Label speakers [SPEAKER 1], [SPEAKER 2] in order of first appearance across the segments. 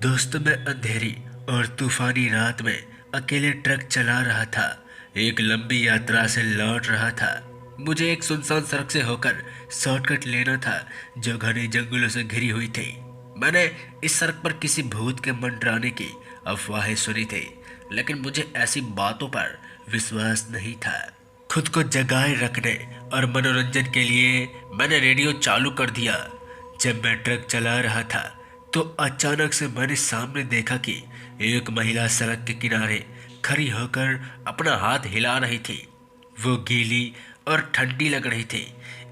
[SPEAKER 1] दोस्तों, मैं अंधेरी और तूफानी रात में अकेले ट्रक चला रहा था। एक लंबी यात्रा से लौट रहा था। मुझे एक सुनसान सड़क से होकर शॉर्टकट लेना था जो घने जंगलों से घिरी हुई थी। मैंने इस सड़क पर किसी भूत के मंडराने की अफवाहें सुनी थी, लेकिन मुझे ऐसी बातों पर विश्वास नहीं था। खुद को जगाए रखने और मनोरंजन के लिए मैंने रेडियो चालू कर दिया। जब मैं ट्रक चला रहा था तो अचानक से मैंने सामने देखा कि एक महिला सड़क के किनारे खड़ी होकर अपना हाथ हिला रही थी। वो गीली और ठंडी लग रही थी,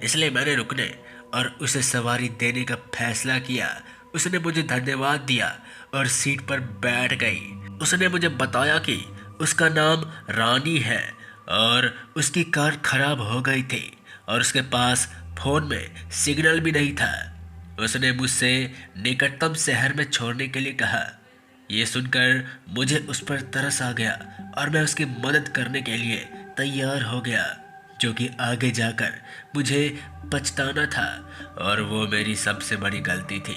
[SPEAKER 1] इसलिए मैंने रुकने और उसे सवारी देने का फैसला किया। उसने मुझे धन्यवाद दिया और सीट पर बैठ गई। उसने मुझे बताया कि उसका नाम रानी है और उसकी कार खराब हो गई थी और उसके पास फोन में सिग्नल भी नहीं था। उसने मुझसे निकटतम शहर में छोड़ने के लिए कहा। ये सुनकर मुझे उस पर तरस आ गया और मैं उसकी मदद करने के लिए तैयार हो गया, जो कि आगे जाकर मुझे पछताना था और वो मेरी सबसे बड़ी गलती थी।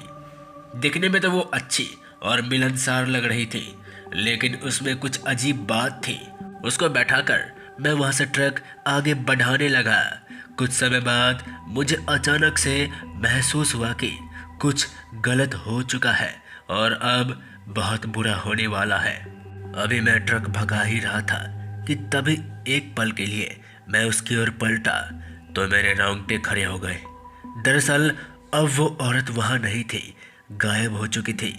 [SPEAKER 1] दिखने में तो वो अच्छी और मिलनसार लग रही थी, लेकिन उसमें कुछ अजीब बात थी। उसको बैठाकर मैं वहां से ट्रक आगे बढ़ाने लगा। कुछ समय बाद मुझे अचानक से महसूस हुआ कि कुछ गलत हो चुका है और अब बहुत बुरा होने वाला है। अभी मैं ट्रक भगा ही रहा था कि तभी एक पल के लिए मैं उसकी ओर पलटा तो मेरे रोंगटे खड़े हो गए। दरअसल अब वो औरत वहां नहीं थी, गायब हो चुकी थी।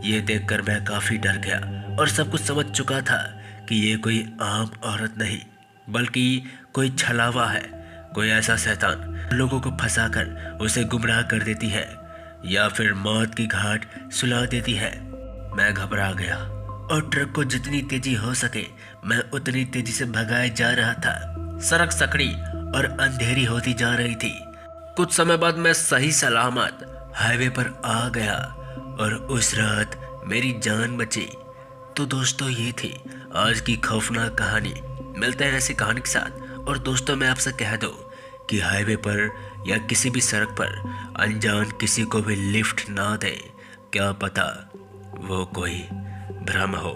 [SPEAKER 1] ये देखकर मैं काफी डर गया और सब कुछ समझ चुका था कि ये कोई आम औरत नहीं, बल्कि कोई छलावा है। कोई ऐसा शैतान लोगों को फंसाकर उसे गुमराह कर देती है या फिर मौत की घाट सुला देती है। मैं घबरा गया और ट्रक को जितनी तेजी हो सके मैं उतनी तेजी से भगाए जा रहा था। सड़क सकड़ी और अंधेरी होती जा रही थी। कुछ समय बाद मैं सही सलामत हाईवे पर आ गया और उस रात मेरी जान बची। तो दोस्तों, ये थी आज की खौफनाक कहानी। मिलते हैं ऐसी कहानी के साथ। और दोस्तों, मैं आपसे कह दूं कि हाईवे पर या किसी भी सड़क पर अनजान किसी को भी लिफ्ट ना दें। क्या पता वो कोई भ्रम हो।